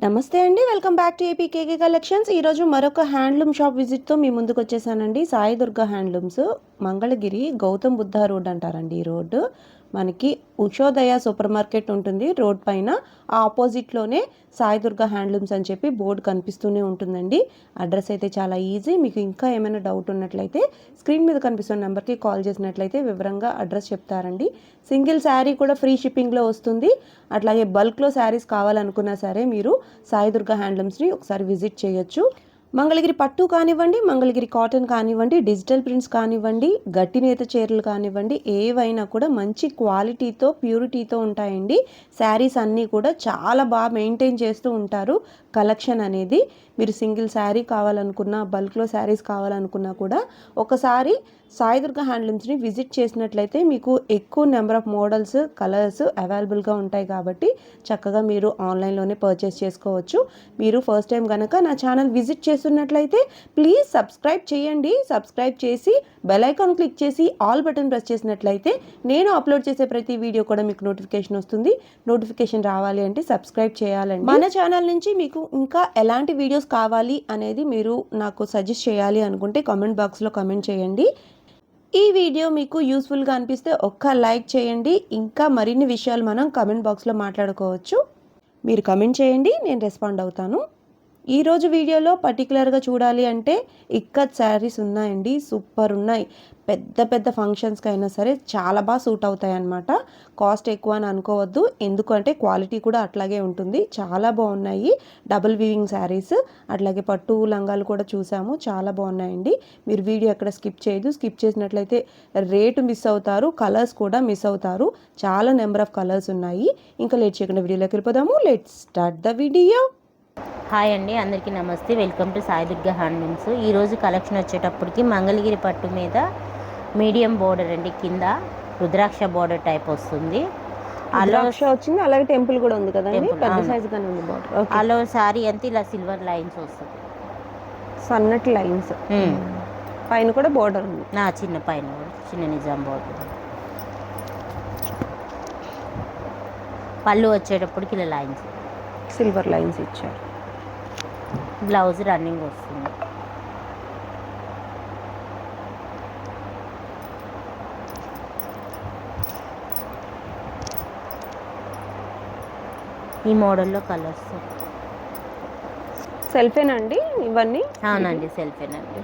నమస్తే అండి. Welcome back to APKK collections. ఈరోజు మరొక హ్యాండ్లూమ్ షాప్ విజిట్తో మీ ముందుకు వచ్చేసానండి. సాయి దుర్గా హ్యాండ్లూమ్స్, మంగళగిరి, గౌతమ్ బుద్ధ రోడ్ అంటారండి ఈ రోడ్డు. మనకి ఉషోదయ సూపర్ మార్కెట్ ఉంటుంది రోడ్ పైన. ఆ ఆపోజిట్లోనే సాయి దుర్గా హ్యాండ్లూమ్స్ అని చెప్పి బోర్డు కనిపిస్తూనే ఉంటుందండి. అడ్రస్ అయితే చాలా ఈజీ. మీకు ఇంకా ఏమైనా డౌట్ ఉన్నట్లయితే స్క్రీన్ మీద కనిపిస్తున్న నెంబర్కి కాల్ చేసినట్లయితే వివరంగా అడ్రస్ చెప్తారండి. సింగిల్ శారీ కూడా ఫ్రీ షిప్పింగ్లో వస్తుంది. అట్లాగే బల్క్లో శారీస్ కావాలనుకున్నా సరే మీరు సాయి దుర్గా హ్యాండ్లూమ్స్ని ఒకసారి విజిట్ చేయొచ్చు. మంగళగిరి పట్టు కానివ్వండి, మంగళగిరి కాటన్ కానివ్వండి, డిజిటల్ ప్రింట్స్ కానివ్వండి, గట్టి నేత చీరలు కానివ్వండి, ఏవైనా కూడా మంచి క్వాలిటీతో ప్యూరిటీతో ఉంటాయండి. శారీస్ అన్నీ కూడా చాలా బాగా మెయింటైన్ చేస్తూ ఉంటారు. కలెక్షన్ అనేది మీరు సింగిల్ శారీ కావాలనుకున్నా, బల్క్లో శారీస్ కావాలనుకున్నా కూడా ఒకసారి సాయి దుర్గా హ్యాండ్లూమ్స్ని విజిట్ చేసినట్లయితే మీకు ఎక్కువ నెంబర్ ఆఫ్ మోడల్స్, కలర్స్ అవైలబుల్గా ఉంటాయి కాబట్టి చక్కగా మీరు ఆన్లైన్లోనే పర్చేస్ చేసుకోవచ్చు. మీరు ఫస్ట్ టైం కనుక నా ఛానల్ విజిట్ చేస్తున్నట్లయితే ప్లీజ్ సబ్స్క్రైబ్ చేయండి. సబ్స్క్రైబ్ చేసి బెల్ ఐకాన్ క్లిక్ చేసి ఆల్ బటన్ ప్రెస్ చేసినట్లయితే నేను అప్లోడ్ చేసే ప్రతి వీడియో కూడా మీకు నోటిఫికేషన్ వస్తుంది. నోటిఫికేషన్ రావాలి అంటే సబ్స్క్రైబ్ చేయాలండి. మన ఛానల్ నుంచి మీకు ఇంకా ఎలాంటి వీడియోస్ కావాలి అనేది మీరు నాకు సజెస్ట్ చేయాలి అనుకుంటే కామెంట్ బాక్స్లో కామెంట్ చేయండి. ఈ వీడియో మీకు యూస్ఫుల్గా అనిపిస్తే ఒక్క లైక్ చేయండి. ఇంకా మరిన్ని విషయాలు మనం కామెంట్ బాక్స్లో మాట్లాడుకోవచ్చు. మీరు కామెంట్ చేయండి, నేను రెస్పాండ్ అవుతాను. ఈరోజు వీడియోలో పర్టికులర్గా చూడాలి అంటే ఇక్కత్ శారీస్ ఉన్నాయండి. సూపర్ ఉన్నాయి. పెద్ద పెద్ద ఫంక్షన్స్కి అయినా సరే చాలా బాగా సూట్ అవుతాయి అన్నమాట. కాస్ట్ ఎక్కువ అని అనుకోవద్దు, ఎందుకంటే క్వాలిటీ కూడా అట్లాగే ఉంటుంది. చాలా బాగున్నాయి. డబుల్ వీవింగ్ శారీస్, అట్లాగే పట్టు లంగాలు కూడా చూసాము, చాలా బాగున్నాయండి. మీరు వీడియో ఎక్కడ స్కిప్ చేయదు. స్కిప్ చేసినట్లయితే రేటు మిస్ అవుతారు, కలర్స్ కూడా మిస్ అవుతారు. చాలా నెంబర్ ఆఫ్ కలర్స్ ఉన్నాయి. ఇంకా లేట్ చేయకుండా వీడియోలోకి వెళ్ళిపోదాము. Let's start the video. Hi అండి, అందరికీ నమస్తే. Welcome to Sai Durga handlooms. ఈరోజు కలెక్షన్ వచ్చేటప్పటికి మంగళగిరి పట్టు మీద మీడియం బోర్డర్ అండి. కింద రుద్రాక్ష బోర్డర్ టైప్ వస్తుంది. రుద్రాక్ష వచ్చింది, అలాగే టెంపుల్ కూడా ఉంది కదండి, పెద్ద సైజ్ గానే ఉంది బోర్డర్. అలో సారీ అంతా ఇలా సిల్వర్ లైన్స్ వస్తుంది, సన్నటి లైన్స్. పైన కూడా బోర్డర్ ఉంది. నా చిన్న పైన కూడా చిన్న నిజాం బోర్డర్. పళ్ళు వచ్చేటప్పటికి ఇలా లైన్స్, సిల్వర్ లైన్స్ ఇచ్చారు. బ్లౌజ్ రన్నింగ్ వస్తుంది. ఈ మోడల్లో కలర్స్ సెల్ఫేనండి ఇవన్నీ? అవునండి, సెల్ఫేనండి.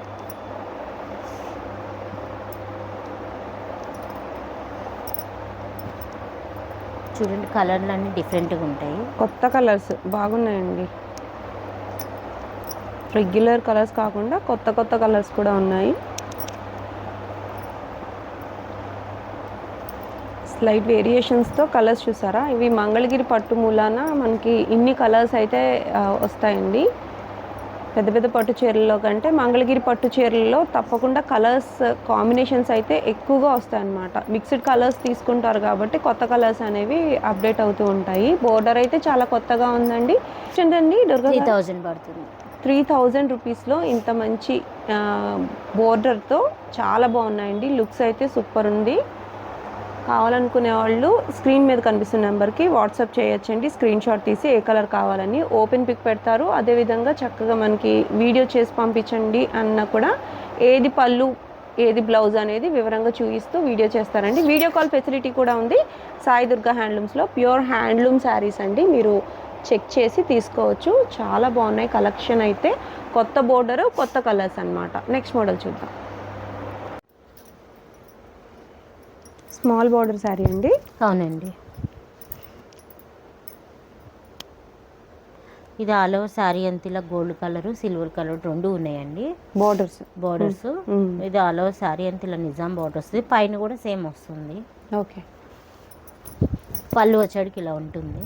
చూడండి, కలర్లు అన్నీ డిఫరెంట్గా ఉంటాయి. కొత్త కలర్స్ బాగున్నాయండి. రెగ్యులర్ కలర్స్ కాకుండా కొత్త కొత్త కలర్స్ కూడా ఉన్నాయి. స్లైట్ వేరియేషన్స్తో కలర్స్ చూసారా? ఇవి మంగళగిరి పట్టు మూలాన మనకి ఇన్ని కలర్స్ అయితే వస్తాయండి. పెద్ద పెద్ద పట్టు చీరల్లో కంటే మంగళగిరి పట్టు చీరల్లో తప్పకుండా కలర్స్ కాంబినేషన్స్ అయితే ఎక్కువగా వస్తాయన్నమాట. మిక్స్డ్ కలర్స్ తీసుకుంటారు కాబట్టి కొత్త కలర్స్ అనేవి అప్డేట్ అవుతూ ఉంటాయి. బోర్డర్ అయితే చాలా కొత్తగా ఉందండి. ఏంటండి, 3000 పడుతుంది. 3000 రూపీస్లో ఇంత మంచి బోర్డర్తో చాలా బాగున్నాయండి. లుక్స్ అయితే సూపర్ ఉంది. కావాలనుకునే వాళ్ళు స్క్రీన్ మీద కనిపిస్తున్న నెంబర్కి వాట్సాప్ చేయొచ్చండి. స్క్రీన్ షాట్ తీసి ఏ కలర్ కావాలని ఓపెన్ పిక్ పెడతారు. అదేవిధంగా చక్కగా మనకి వీడియో చేసి పంపించండి అన్న కూడా ఏది పళ్ళు ఏది బ్లౌజ్ అనేది వివరంగా చూపిస్తూ వీడియో చేస్తారండి. వీడియో కాల్ ఫెసిలిటీ కూడా ఉంది. సాయి దుర్గా హ్యాండ్లూమ్స్లో ప్యూర్ హ్యాండ్లూమ్ శారీస్ అండి. మీరు చెక్ చేసి తీసుకోవచ్చు. చాలా బాగున్నాయి కలెక్షన్ అయితే. కొత్త బోర్డర్, కొత్త కలర్స్ అన్నమాట. నెక్స్ట్ మోడల్ చూద్దాం. స్మాల్ బార్డర్ శారీ అండి. అవునండి, ఇది ఆల్ ఓవర్ శారీ అంతా ఇలా గోల్డ్ కలర్, సిల్వర్ కలర్ రెండు ఉన్నాయండి. బోర్డర్స్ ఇది ఆల్ ఓవర్ శారీ అంతా ఇలా నిజాం బోర్డర్ వస్తుంది. పైన కూడా సేమ్ వస్తుంది. ఓకే. పళ్ళు వచ్చేటికి ఇలా ఉంటుంది.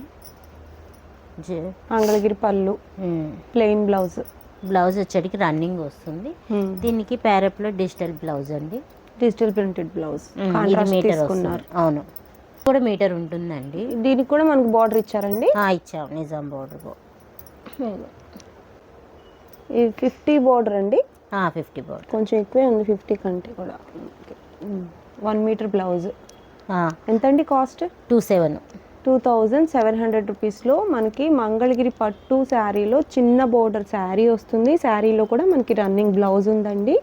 మంగళగిరి పళ్ళు, ప్లెయిన్ బ్లౌజ్ వచ్చేటికి రన్నింగ్ వస్తుంది. దీనికి ప్యారప్లో డిజిటల్ బ్లౌజ్ అండి, డిజిటల్ ప్రింటెడ్ బ్లౌజ్. మీటర్ వస్తున్నారు. అవును, కూడా మీటర్ ఉంటుందండి. దీనికి కూడా మనకు బార్డర్ ఇచ్చారండి. ఇచ్చాం, నిజాం బార్డర్. ఇది 50 బార్డర్ అండి. 50 బార్డర్, కొంచెం ఎక్కువే ఉంది 50 కంటే కూడా. 1 మీటర్ బ్లౌజ్. ఎంతండి కాస్ట్? 27. 2700 రూపీస్లో మనకి మంగళగిరి పట్టు శారీలో చిన్న బోర్డర్ శారీ వస్తుంది. శారీలో కూడా మనకి రన్నింగ్ బ్లౌజ్ ఉందండి.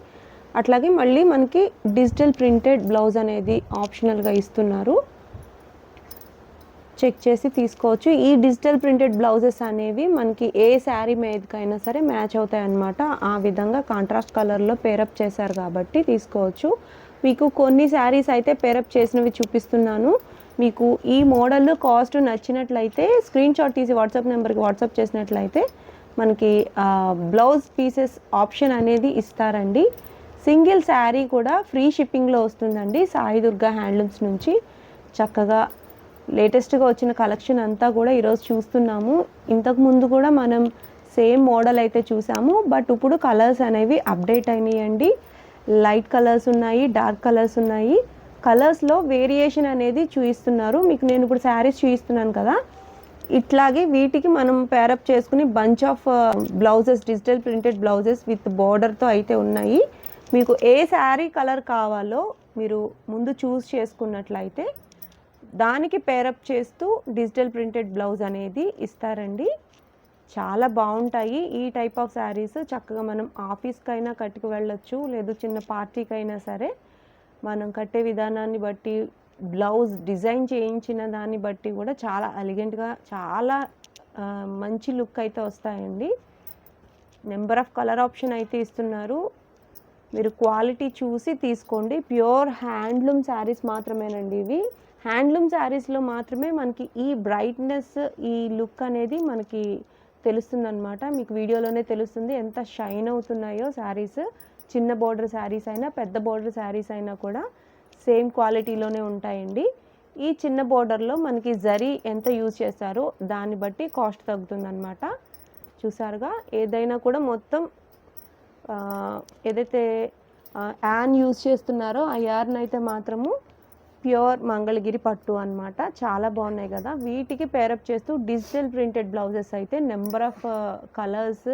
అట్లాగే మళ్ళీ మనకి డిజిటల్ ప్రింటెడ్ బ్లౌజ్ అనేది ఆప్షనల్గా ఇస్తున్నారు. చెక్ చేసి తీసుకోవచ్చు. ఈ డిజిటల్ ప్రింటెడ్ బ్లౌజెస్ అనేవి మనకి ఏ శారీ మీదకైనా సరే మ్యాచ్ అవుతాయి అన్నమాట. ఆ విధంగా కాంట్రాస్ట్ కలర్లో పేరప్ చేశారు కాబట్టి తీసుకోవచ్చు. మీకు కొన్ని శారీస్ అయితే పేరప్ చేసినవి చూపిస్తున్నాను. మీకు ఈ మోడల్ కాస్ట్ నచ్చినట్లయితే స్క్రీన్ షాట్ తీసి వాట్సాప్ నెంబర్కి వాట్సాప్ చేసినట్లయితే మనకి బ్లౌజ్ పీసెస్ ఆప్షన్ అనేది ఇస్తారండి. సింగిల్ శారీ కూడా ఫ్రీ షిప్పింగ్లో వస్తుందండి సాయి దుర్గా హ్యాండ్లూమ్స్ నుంచి. చక్కగా లేటెస్ట్గా వచ్చిన కలెక్షన్ అంతా కూడా ఈరోజు చూస్తున్నాము. ఇంతకుముందు కూడా మనం సేమ్ మోడల్ అయితే చూసాము, బట్ ఇప్పుడు కలర్స్ అనేవి అప్డేట్ అయినాయండి. లైట్ కలర్స్ ఉన్నాయి, డార్క్ కలర్స్ ఉన్నాయి. కలర్స్లో వేరియేషన్ అనేది చూపిస్తున్నారు. మీకు నేను ఇప్పుడు శారీస్ చూపిస్తున్నాను కదా, ఇట్లాగే వీటికి మనం పేరప్ చేసుకుని bunch of blouses, digital printed blouses with బోర్డర్తో అయితే ఉన్నాయి. మీకు ఏ శారీ కలర్ కావాలో మీరు ముందు చూస్ చేసుకున్నట్లయితే దానికి పేరప్ చేస్తూ డిజిటల్ ప్రింటెడ్ బ్లౌజ్ అనేది ఇస్తారండి. చాలా బాగుంటాయి ఈ టైప్ ఆఫ్ శారీస్. చక్కగా మనం ఆఫీస్కైనా కట్టుకు వెళ్ళొచ్చు, లేదు చిన్న పార్టీకైనా సరే మనం కట్టే విధానాన్ని బట్టి, బ్లౌజ్ డిజైన్ చేయించిన దాన్ని బట్టి కూడా చాలా ఎలిగెంట్గా, చాలా మంచి లుక్ అయితే వస్తాయండి. నెంబర్ ఆఫ్ కలర్ ఆప్షన్ అయితే ఇస్తున్నారు. మీరు క్వాలిటీ చూసి తీసుకోండి. ప్యూర్ హ్యాండ్లూమ్ శారీస్ మాత్రమేనండి ఇవి. హ్యాండ్లూమ్ శారీస్లో మాత్రమే మనకి ఈ బ్రైట్నెస్, ఈ లుక్ అనేది మనకి తెలుస్తుంది అనమాట. మీకు వీడియోలోనే తెలుస్తుంది ఎంత షైన్ అవుతున్నాయో శారీస్. చిన్న బోర్డర్ శారీస్ అయినా పెద్ద బోర్డర్ శారీస్ అయినా కూడా సేమ్ క్వాలిటీలోనే ఉంటాయండి. ఈ చిన్న బోర్డర్లో మనకి జరీ ఎంత యూజ్ చేస్తారో దాన్ని బట్టి కాస్ట్ తగ్గుతుంది అనమాట. చూసారుగా, ఏదైనా కూడా మొత్తం ఏదైతే యాన్ యూజ్ చేస్తున్నారో ఆ యార్న్ అయితే మాత్రము ప్యూర్ మంగళగిరి పట్టు అన్నమాట. చాలా బాగున్నాయి కదా. వీటికి పేరప్ చేస్తూ డిజిటల్ ప్రింటెడ్ బ్లౌజెస్ అయితే నెంబర్ ఆఫ్ కలర్స్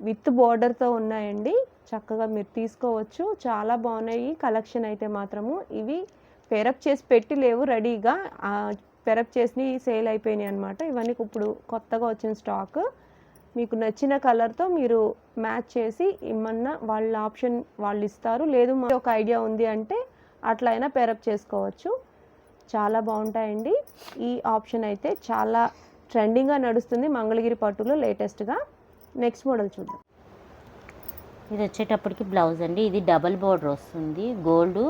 విత్ బోర్డర్తో ఉన్నాయండి. చక్కగా మీరు తీసుకోవచ్చు. చాలా బాగున్నాయి కలెక్షన్ అయితే మాత్రము. ఇవి పేరప్ చేసి పెట్టి లేవు, రెడీగా పేరప్ చేసి సేల్ అయిపోయినాయి అనమాట. ఇవన్నీ ఇప్పుడు కొత్తగా వచ్చిన స్టాక్. మీకు నచ్చిన కలర్తో మీరు మ్యాచ్ చేసి ఇమ్మన్నా వాళ్ళ ఆప్షన్ వాళ్ళు ఇస్తారు. లేదు ఒక ఐడియా ఉంది అంటే అట్లా అయినా పేరప్ చేసుకోవచ్చు. చాలా బాగుంటాయండి. ఈ ఆప్షన్ అయితే చాలా ట్రెండింగ్గా నడుస్తుంది మంగళగిరి పట్టులో లేటెస్ట్గా. నెక్స్ట్ మోడల్ చూద్దాం. ఇది వచ్చేటప్పటికి బ్లౌజ్ అండి. ఇది డబల్ బోర్డర్ వస్తుంది. గోల్డ్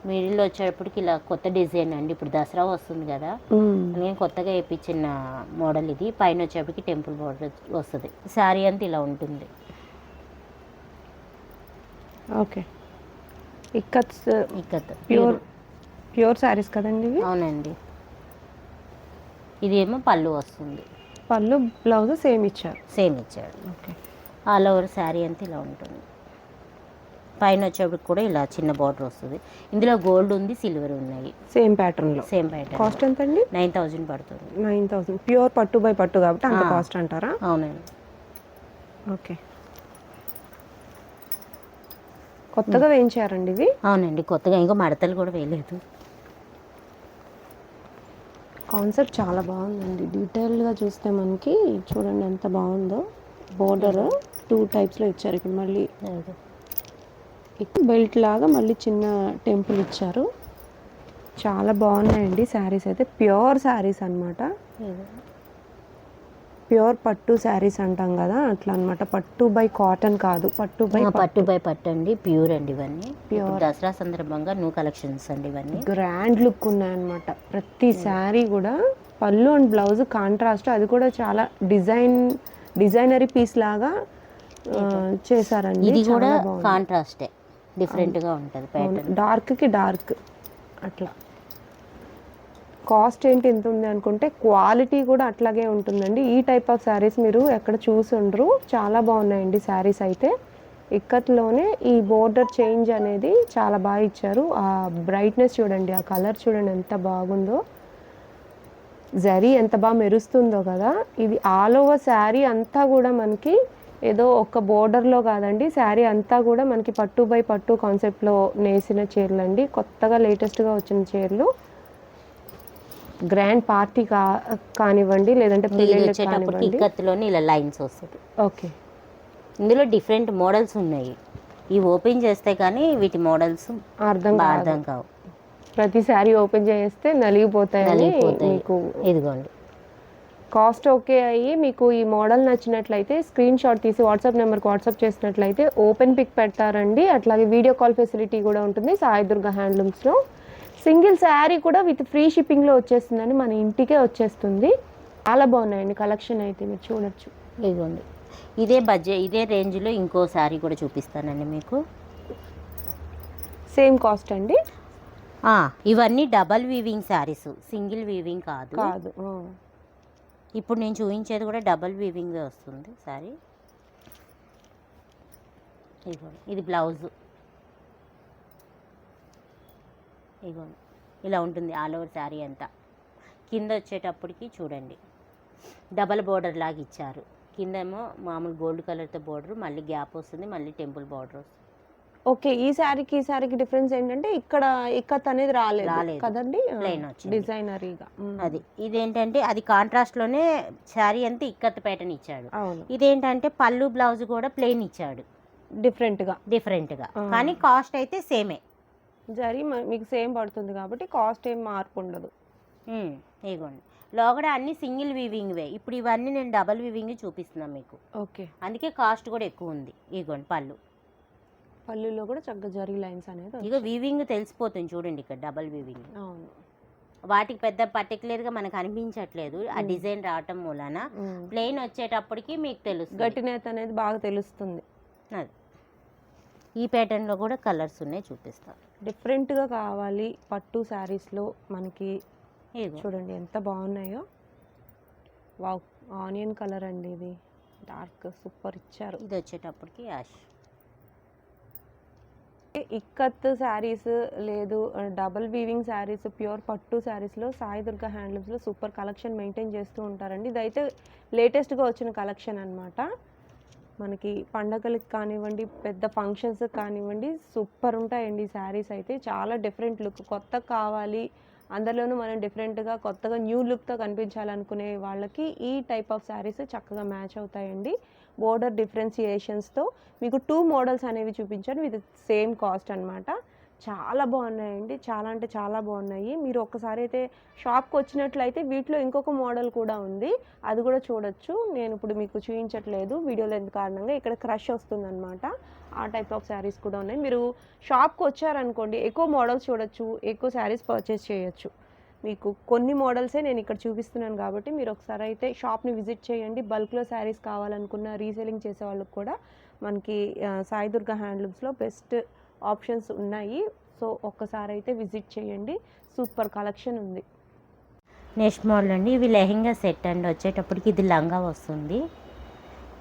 మిడిల్లో వచ్చేటప్పటికి ఇలా కొత్త డిజైన్ అండి. ఇప్పుడు దసరా వస్తుంది కదా, నేను కొత్తగా వేయించిన మోడల్ ఇది. పైన వచ్చేటప్పటికి టెంపుల్ బోర్డర్ వస్తుంది. శారీ అంతా ఇలా ఉంటుంది. ఓకే, ఇక్కత్ ప్యూర్ శారీస్ కదండి ఇవి? అవునండి. ఇదేమో పళ్ళు వస్తుంది. పళ్ళు బ్లౌజ్ సేమ్ ఇచ్చారు. ఓకే, ఆల్ ఓవర్ శారీ అంతా ఇలా ఉంటుంది. పైన వచ్చేప్పటికి కూడా ఇలా చిన్న బార్డర్ వస్తుంది. ఇందులో గోల్డ్ ఉంది, సిల్వర్ ఉన్నాయి. సేమ్ ప్యాటర్న్లో. కాస్ట్ ఎంత అండి? 9000 పడుతుంది. 9000. ప్యూర్ పట్టు బై పట్టు కాబట్టి అంత కాస్ట్ అంటారా? అవునండి. ఓకే, కొత్తగా వేయించారండి ఇవి? అవునండి, కొత్తగా. ఇంకా మడతలు కూడా వేయలేదు. కాన్సెప్ట్ చాలా బాగుందండి. డీటెయిల్గా చూస్తే మనకి చూడండి ఎంత బాగుందో. బోర్డర్ 2 టైప్స్లో ఇచ్చారు. ఇక్కడ మళ్ళీ బెల్ట్ లాగా మళ్ళీ చిన్న టెంపుల్ ఇచ్చారు. చాలా బాగున్నాయండి శారీస్ అయితే. ప్యూర్ శారీస్ అన్నమాట. ప్యూర్ పట్టు శారీస్ అంటాం కదా, అట్లా అనమాట. పట్టు బై కాటన్ కాదు, పట్టు బై పట్టు అండి. ప్యూర్ అండి ఇవన్నీ. ప్యూర్ దసరా సందర్భంగా న్యూ కలెక్షన్స్ అండి ఇవన్నీ. గ్రాండ్ లుక్ ఉన్నాయన్నమాట ప్రతి శారీ కూడా. పళ్ళు అండ్ బ్లౌజ్ కాంట్రాస్ట్, అది కూడా చాలా డిజైనరీ పీస్ లాగా చేశారండి. ఇది కూడా కాంట్రాస్టే, డిఫరెంట్గా ఉంటుంది ప్యాటర్న్. డార్క్కి డార్క్ అట్లా. కాస్ట్ ఏంటి ఇంత ఉంది అనుకుంటే క్వాలిటీ కూడా అట్లాగే ఉంటుందండి. ఈ టైప్ ఆఫ్ శారీస్ మీరు ఎక్కడ చూసి ఉండరు. చాలా బాగున్నాయండి శారీస్ అయితే. ఇక్కత్లోనే ఈ బోర్డర్ చేంజ్ అనేది చాలా బాగా ఇచ్చారు. ఆ బ్రైట్నెస్ చూడండి, ఆ కలర్ చూడండి ఎంత బాగుందో. జరీ ఎంత బాగా మెరుస్తుందో కదా. ఇది ఆల్ ఓవర్ శారీ అంతా కూడా మనకి ఏదో ఒక బోర్డర్లో కాదండి, శారీ అంతా కూడా మనకి పట్టు బై పట్టు కాన్సెప్ట్లో నేసిన చీరలు అండి. కొత్తగా లేటెస్ట్గా వచ్చిన చీరలు. గ్రాండ్ పార్టీ కానివ్వండి, లేదంటే ఇది పెళ్ళిళ్ళకి వచ్చేటప్పటికి కానివ్వండి. ఇక్కత్తులోని ఇలా లైన్స్ వస్తుంది. ఓకే. ఇందులో డిఫరెంట్ మోడల్స్ ఉన్నాయి. ఇవి ఓపెన్ చేస్తే కానీ వీటి మోడల్స్ అర్థం కాదు. అర్థం కావు. ప్రతి శారీ ఓపెన్ చేస్తే నలిగిపోతాయి. మీకు ఇదిగోండి. కాస్ట్ ఓకే అయ్యి మీకు ఈ మోడల్ నచ్చినట్లయితే స్క్రీన్ షాట్ తీసి వాట్సాప్ నెంబర్కి వాట్సాప్ చేసినట్లయితే ఓపెన్ పిక్ పెడతారండి. అట్లాగే వీడియో కాల్ ఫెసిలిటీ కూడా ఉంటుంది సాయి దుర్గా హ్యాండ్లూమ్స్లో. సింగిల్ శారీ కూడా విత్ ఫ్రీ షిప్పింగ్లో వచ్చేస్తుందండి, మన ఇంటికే వచ్చేస్తుంది. చాలా బాగున్నాయండి కలెక్షన్ అయితే మీరు చూడొచ్చు. ఇదిగోండి, ఇదే రేంజ్లో ఇంకో శారీ కూడా చూపిస్తానండి మీకు. సేమ్ కాస్ట్ అండి. ఇవన్నీ double weaving saris, single weaving కాదు. ఇప్పుడు నేను చూపించేది కూడా డబల్ వీవింగ్ వస్తుంది శారీ. ఇది బ్లౌజ్. ఇదిగోండి, ఇలా ఉంటుంది ఆల్ ఓవర్ శారీ అంతా. కింద వచ్చేటప్పటికి చూడండి డబల్ బోర్డర్ లాగా ఇచ్చారు. కిందేమో మామూలు గోల్డ్ కలర్తో బోర్డర్, మళ్ళీ గ్యాప్ వస్తుంది, మళ్ళీ టెంపుల్ బోర్డర్ వస్తుంది. ఓకే. ఈ శారీకి డిఫరెన్స్ ఏంటంటే ఇక్కడ ఇక్కత్ అనేది రాలేదు కదండి, ప్లెయిన్ వచ్చింది డిజైనరీగా. అది ఇదేంటంటే అది కాంట్రాస్ట్లోనే శారీ అంతా ఇక్కత్ ప్యాటర్న్ ఇచ్చాడు. అవును. ఇదేంటంటే పళ్ళు బ్లౌజ్ కూడా ప్లెయిన్ ఇచ్చాడు డిఫరెంట్గా, కానీ కాస్ట్ అయితే సేమే. జరీ మీకు సేమ్ పడుతుంది కాబట్టి కాస్ట్ ఏం మార్పు ఉండదు. ఇదిగోండి, లోగడ అన్ని సింగిల్ వీవింగ్వే. ఇప్పుడు ఇవన్నీ నేను డబల్ వీవింగ్ చూపిస్తున్నాను మీకు. ఓకే. అందుకే కాస్ట్ కూడా ఎక్కువ ఉంది. ఇదిగోండి పళ్ళులో కూడా చక్కగా జరీ లైన్స్ అనేది ఇక వీవింగ్ తెలిసిపోతుంది చూడండి, ఇక్కడ డబల్ వీవింగ్. అవును. వాటికి పెద్ద పర్టికులర్గా మనకు అనిపించట్లేదు, ఆ డిజైన్ రావటం మూలన. ప్లెయిన్ వచ్చేటప్పటికి మీకు తెలుస్తుంది, గట్టినేత అనేది బాగా తెలుస్తుంది. అది ఈ ప్యాటర్న్లో కూడా కలర్స్ ఉన్నాయి, చూపిస్తాను. డిఫరెంట్గా కావాలి పట్టు శారీస్లో మనకి. చూడండి ఎంత బాగున్నాయో. వావ్, ఆనియన్ కలర్ అండి, ఇది డార్క్ సూపర్ ఇచ్చారు. ఇది వచ్చేటప్పటికి యాష్. ఇక్కత్ శారీస్ లేదు, డబల్ వీవింగ్ శారీస్, ప్యూర్ పట్టు శారీస్లో సాయి దుర్గా హ్యాండ్లూమ్స్లో సూపర్ కలెక్షన్ మెయింటైన్ చేస్తూ ఉంటారండి. ఇదైతే లేటెస్ట్గా వచ్చిన కలెక్షన్ అనమాట. మనకి పండగలకి కానివ్వండి, పెద్ద ఫంక్షన్స్ కానివ్వండి, సూపర్ ఉంటాయండి ఈ శారీస్ అయితే. చాలా డిఫరెంట్ లుక్, కొత్తగా కావాలి అందరిలోనూ మనం డిఫరెంట్గా కొత్తగా న్యూ లుక్తో కనిపించాలనుకునే వాళ్ళకి ఈ టైప్ ఆఫ్ శారీస్ చక్కగా మ్యాచ్ అవుతాయండి. బోర్డర్ డిఫరెన్సియేషన్స్తో మీకు 2 మోడల్స్ అనేవి చూపించాను విత్ సేమ్ కాస్ట్ అనమాట. చాలా బాగున్నాయండి, చాలా అంటే చాలా బాగున్నాయి. మీరు ఒక్కసారి అయితే షాప్కి వచ్చినట్లయితే వీటిలో ఇంకొక మోడల్ కూడా ఉంది, అది కూడా చూడొచ్చు. నేను ఇప్పుడు మీకు చూపించట్లేదు వీడియో లెంత్ కారణంగా. ఇక్కడ క్రష్ వస్తుందన్నమాట, ఆ టైప్ ఆఫ్ శారీస్ కూడా ఉన్నాయి. మీరు షాప్కి వచ్చారనుకోండి ఎక్కువ మోడల్స్ చూడొచ్చు, ఎక్కువ శారీస్ పర్చేస్ చేయొచ్చు. మీకు కొన్ని మోడల్సే నేను ఇక్కడ చూపిస్తున్నాను కాబట్టి మీరు ఒకసారి అయితే షాప్ని విజిట్ చేయండి. బల్క్లో శారీస్ కావాలనుకున్న రీసేలింగ్ చేసే వాళ్ళకి కూడా మనకి సాయి దుర్గా హ్యాండ్లూమ్స్లో బెస్ట్ ఆప్షన్స్ ఉన్నాయి. సో ఒక్కసారి అయితే విజిట్ చేయండి, సూపర్ కలెక్షన్ ఉంది. నెక్స్ట్ మోడల్ అండి, ఇవి లెహెంగా సెట్ అండి. వచ్చేటప్పటికి ఇది లంగా వస్తుంది,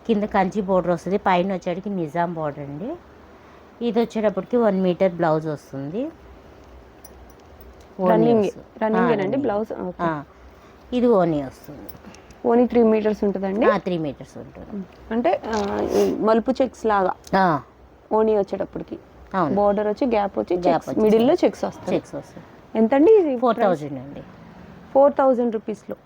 కింద కంచి బోర్డర్ వస్తుంది, పైన వచ్చేటికి నిజాం బోర్డర్ అండి. ఇది వచ్చేటప్పటికి 1 మీటర్ బ్లౌజ్ వస్తుంది. రన్నింగ్ అండి బ్లౌజ్. ఇది ఓనీ వస్తుంది. ఓనీ 3 మీటర్స్ ఉంటుందండి. 3 మీటర్స్ ఉంటుంది, అంటే మలుపు చెక్స్ లాగా ఓనీ వచ్చేటప్పటికి. బోర్డర్ వచ్చి గ్యాప్ వచ్చి మిడిల్లో చెక్స్ వస్తాయి. ఎంతండి? 4000 అండి. 4000 రూపీస్లో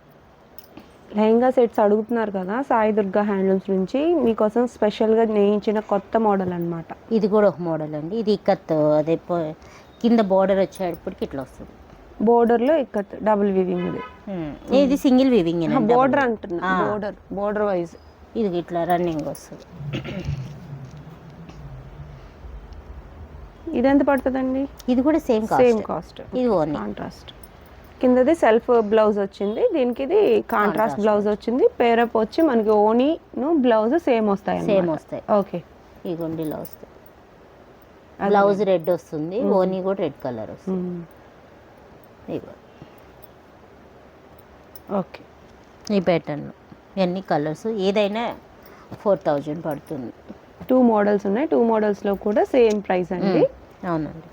లెహంగా సెట్స్ అడుగుతున్నారు కదా సాయి దుర్గా హ్యాండ్లూమ్స్ నుంచి, మీకోసం స్పెషల్గా నేయించిన కొత్త మోడల్ అనమాట. ఇది కూడా ఒక మోడల్ అండి. ఇది ఇక్కత్, అదే కింద బోర్డర్ వచ్చేటప్పటికి ఇట్లా వస్తుంది. బోర్డర్లో ఇక్కత్ డబుల్ వీవింగ్. ఇది సింగిల్ వీవింగ్ బోర్డర్ అంటున్నా, బోర్డర్ వైజ్ ఇది ఇట్లా రన్నింగ్ వస్తుంది. ఇది ఎంత పడుతుందండి? ఇది కూడా సేమ్ కాస్ట్. ఇది ఓన్లీ కాంట్రాస్ట్. కిందది సెల్ఫ్ బ్లౌజ్ వచ్చింది, దీనికి ఇది కాంట్రాస్ట్ బ్లౌజ్ వచ్చింది. పేరప్ వచ్చి మనకి ఓనీను బ్లౌజ్ సేమ్ వస్తాయి. ఓకే. ఈ గుండీలో వస్తాయి. బ్లౌజ్ రెడ్ వస్తుంది, ఓనీ కూడా రెడ్ కలర్ వస్తుంది. ఓకే. ఈ ప్యాటర్న్ ఎన్ని కలర్స్, ఏదైనా 4000 పడుతుంది. 2 మోడల్స్ ఉన్నాయి, 2 మోడల్స్లో కూడా సేమ్ ప్రైస్ అండి. అవునండి.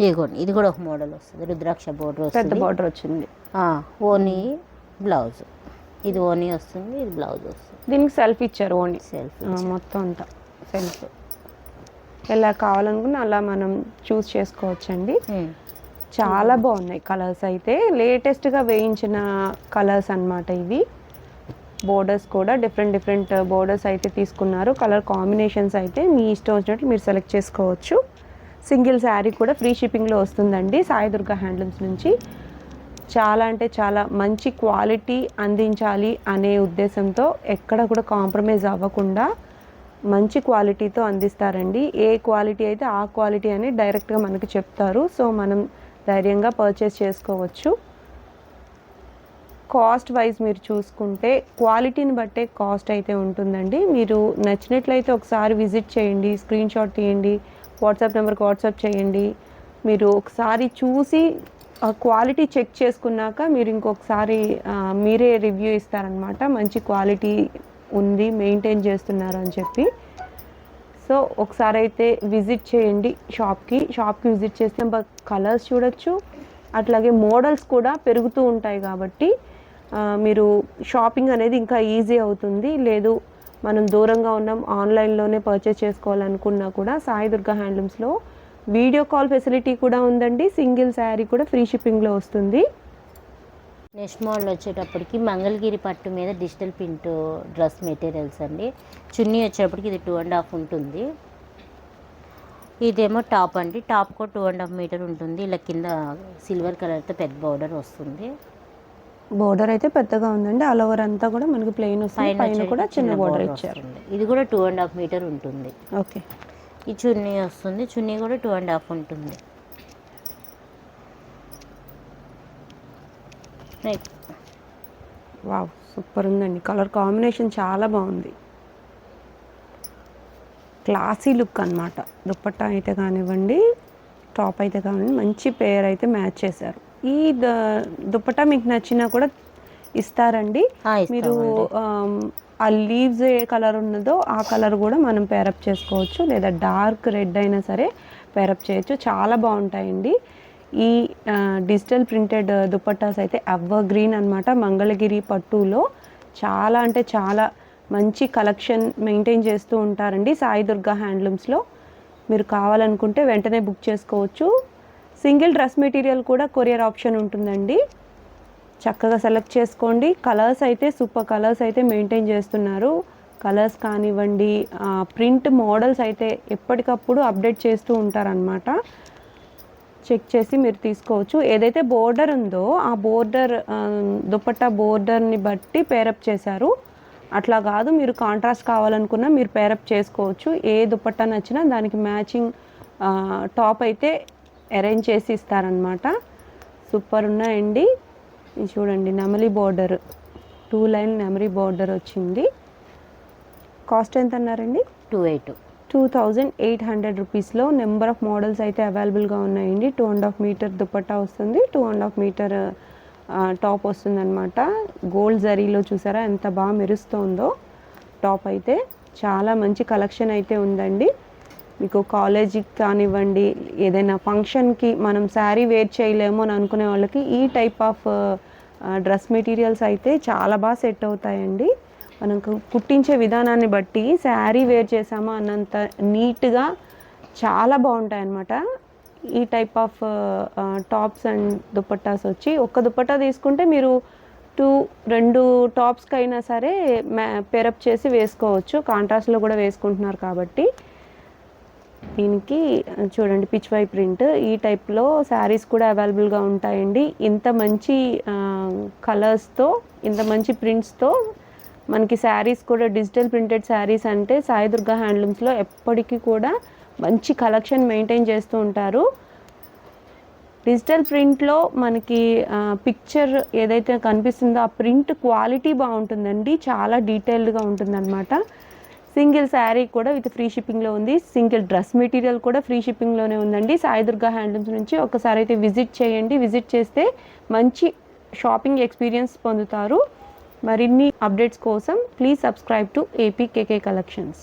ఇదిగోండి, ఇది కూడా ఒక మోడల్ వస్తుంది, రుద్రాక్ష బోర్డర్ వస్తుంది, పెద్ద బోర్డర్ వచ్చింది. ఓనీ బ్లౌజ్, ఇది ఓనీ వస్తుంది, ఇది బ్లౌజ్ వస్తుంది. దీనికి సెల్ఫ్ ఇచ్చారు, ఓనీ సెల్ఫ్ మొత్తం అంతా సెల్ఫ్. ఎలా కావాలనుకున్నా అలా మనం చూస్ చేసుకోవచ్చండి. చాలా బాగున్నాయి కలర్స్ అయితే, లేటెస్ట్గా వేయించిన కలర్స్ అన్నమాట ఇవి. బోర్డర్స్ కూడా డిఫరెంట్ బోర్డర్స్ అయితే తీసుకున్నారు. కలర్ కాంబినేషన్స్ అయితే మీ ఇష్టం వచ్చినట్టు మీరు సెలెక్ట్ చేసుకోవచ్చు. సింగిల్ శారీ కూడా ఫ్రీ షిప్పింగ్లో వస్తుందండి సాయి దుర్గా హ్యాండ్లూమ్స్ నుంచి. చాలా అంటే చాలా మంచి క్వాలిటీ అందించాలి అనే ఉద్దేశంతో ఎక్కడ కూడా కాంప్రమైజ్ అవ్వకుండా మంచి క్వాలిటీతో అందిస్తారండి. ఏ క్వాలిటీ అయితే ఆ క్వాలిటీ అని డైరెక్ట్గా మనకి చెప్తారు. సో మనం ధైర్యంగా పర్చేస్ చేసుకోవచ్చు. కాస్ట్ వైజ్ మీరు చూసుకుంటే క్వాలిటీని బట్టే కాస్ట్ అయితే ఉంటుందండి. మీరు నచ్చినట్లయితే ఒకసారి విజిట్ చేయండి, స్క్రీన్ షాట్ తీయండి, వాట్సాప్ నెంబర్కి వాట్సాప్ చేయండి. మీరు ఒకసారి చూసి క్వాలిటీ చెక్ చేసుకున్నాక మీరు ఇంకొకసారి మీరే రివ్యూ ఇస్తారనమాట, మంచి క్వాలిటీ ఉంది, మెయింటైన్ చేస్తున్నారు అని చెప్పి. సో ఒకసారి అయితే విజిట్ చేయండి షాప్కి విజిట్ చేస్తే కలర్స్ చూడొచ్చు, అట్లాగే మోడల్స్ కూడా పెరుగుతూ ఉంటాయి కాబట్టి మీరు షాపింగ్ అనేది ఇంకా ఈజీ అవుతుంది. లేదు మనం దూరంగా ఉన్నాం, ఆన్లైన్లోనే పర్చేస్ చేసుకోవాలనుకున్నా కూడా సాయి దుర్గా హ్యాండ్లూమ్స్లో వీడియో కాల్ ఫెసిలిటీ కూడా ఉందండి. సింగిల్ శారీ కూడా ఫ్రీ షిప్పింగ్లో వస్తుంది. నెక్స్ట్ మోడల్ వచ్చేటప్పటికి మంగళగిరి పట్టు మీద డిజిటల్ ప్రింట్ డ్రెస్ మెటీరియల్స్ అండి. చున్నీ వచ్చేటప్పటికి ఇది 2.5 ఉంటుంది. ఇదేమో టాప్ అండి. టాప్ కూడా 2.5 మీటర్ ఉంటుంది. ఇలా కింద సిల్వర్ కలర్తో పెద్ద బోర్డర్ వస్తుంది. బోర్డర్ అయితే పెద్దగా ఉందండి. ఆల్ ఓవర్ అంతా కూడా మనకి ప్లెయిన్ వస్తుంది, పైన కూడా చిన్న బోర్డర్ ఇచ్చారు. ఇది కూడా 2.5 మీటర్ ఉంటుంది. ఓకే. ఈ చున్నీ వస్తుంది. చున్నీ కూడా 2.5 ఉంటుంది. వావ్, సూపర్ ఉందండి. కలర్ కాంబినేషన్ చాలా బాగుంది. క్లాసీ లుక్ అన్నమాట. దుపట్టా అయితే కానివ్వండి, టాప్ అయితే కానివ్వండి, మంచి పేర్ అయితే మ్యాచ్ చేశారు. ఈ దుపట్టా మీకు నచ్చినా కూడా ఇస్తారండి. మీరు ఆ లీవ్స్ ఏ కలర్ ఉన్నదో ఆ కలర్ కూడా మనం పేరప్ చేసుకోవచ్చు, లేదా డార్క్ రెడ్ అయినా సరే పేరప్ చేయొచ్చు. చాలా బాగుంటాయండి. ఈ డిజిటల్ ప్రింటెడ్ దుపట్టాస్ అయితే ఎవర్ గ్రీన్ అనమాట. మంగళగిరి పట్టులో చాలా అంటే చాలా మంచి కలెక్షన్ మెయింటైన్ చేస్తూ ఉంటారండి సాయి దుర్గా హ్యాండ్లూమ్స్లో. మీరు కావాలనుకుంటే వెంటనే బుక్ చేసుకోవచ్చు. సింగిల్ డ్రెస్ మెటీరియల్ కూడా కొరియర్ ఆప్షన్ ఉంటుందండి. చక్కగా సెలెక్ట్ చేసుకోండి. కలర్స్ అయితే సూపర్ కలర్స్ అయితే మెయింటైన్ చేస్తున్నారు. కలర్స్ కానివ్వండి, ప్రింట్ మోడల్స్ అయితే ఎప్పటికప్పుడు అప్డేట్ చేస్తూ ఉంటారనమాట. చెక్ చేసి మీరు తీసుకోవచ్చు. ఏదైతే బోర్డర్ ఉందో ఆ బోర్డర్ దుపట్టా బోర్డర్ని బట్టి పేరప్ చేశారు. అట్లా కాదు, మీరు కాంట్రాస్ట్ కావాలనుకున్నా మీరు పేరప్ చేసుకోవచ్చు. ఏ దుపట్టా నచ్చినా దానికి మ్యాచింగ్ టాప్ అయితే అరేంజ్ చేసి ఇస్తారనమాట. సూపర్ ఉన్నాయండి. ఇది చూడండి, నెమలి బోర్డర్, 2 లైన్ నెమలి బోర్డర్ వచ్చింది. కాస్ట్ ఎంత అన్నారండి? 2800 రూపీస్లో నెంబర్ ఆఫ్ మోడల్స్ అయితే అవైలబుల్గా ఉన్నాయండి. 2.5 మీటర్ దుపట్టా వస్తుంది, 2.5 మీటర్ టాప్ వస్తుంది అనమాట. గోల్డ్ జరీలో చూసారా ఎంత బాగా మెరుస్తుందో టాప్ అయితే. చాలా మంచి కలెక్షన్ అయితే ఉందండి. మీకు కాలేజీకి కానివ్వండి, ఏదైనా ఫంక్షన్కి మనం శారీ వేర్ చేయలేము అని అనుకునే వాళ్ళకి ఈ టైప్ ఆఫ్ డ్రెస్ మెటీరియల్స్ అయితే చాలా బాగా సెట్ అవుతాయండి. మనకు కుట్టించే విధానాన్ని బట్టి శారీ వేర్ చేసామా అన్నంత నీట్గా చాలా బాగుంటాయి అన్నమాట. ఈ type of tops and dupattas వచ్చి ఒక్క దుపట్టా తీసుకుంటే మీరు 2 టాప్స్కి అయినా సరే పేరప్ చేసి వేసుకోవచ్చు. కాంట్రాస్ట్లో కూడా వేసుకుంటున్నారు కాబట్టి. దీనికి చూడండి పిచ్ వై ప్రింట్, ఈ టైప్లో శారీస్ కూడా అవైలబుల్గా ఉంటాయండి. ఇంత మంచి కలర్స్తో, ఇంత మంచి ప్రింట్స్తో మనకి శారీస్ కూడా డిజిటల్ ప్రింటెడ్ శారీస్ అంటే సాయి దుర్గా హ్యాండ్లూమ్స్లో ఎప్పటికీ కూడా మంచి కలెక్షన్ మెయింటైన్ చేస్తూ ఉంటారు. డిజిటల్ ప్రింట్లో మనకి పిక్చర్ ఏదైతే కనిపిస్తుందో ఆ ప్రింట్ క్వాలిటీ బాగుంటుందండి, చాలా డీటెయిల్డ్గా ఉంటుందన్నమాట. సింగిల్ శారీ కూడా విత్ ఫ్రీ షిప్పింగ్లో ఉంది. సింగిల్ డ్రెస్ మెటీరియల్ కూడా ఫ్రీ షిప్పింగ్లోనే ఉందండి సాయి దుర్గా హ్యాండ్లూమ్స్ నుంచి. ఒకసారి అయితే విజిట్ చేయండి. విజిట్ చేస్తే మంచి షాపింగ్ ఎక్స్పీరియన్స్ పొందుతారు. మరిన్ని అప్డేట్స్ కోసం please subscribe to APKK collections.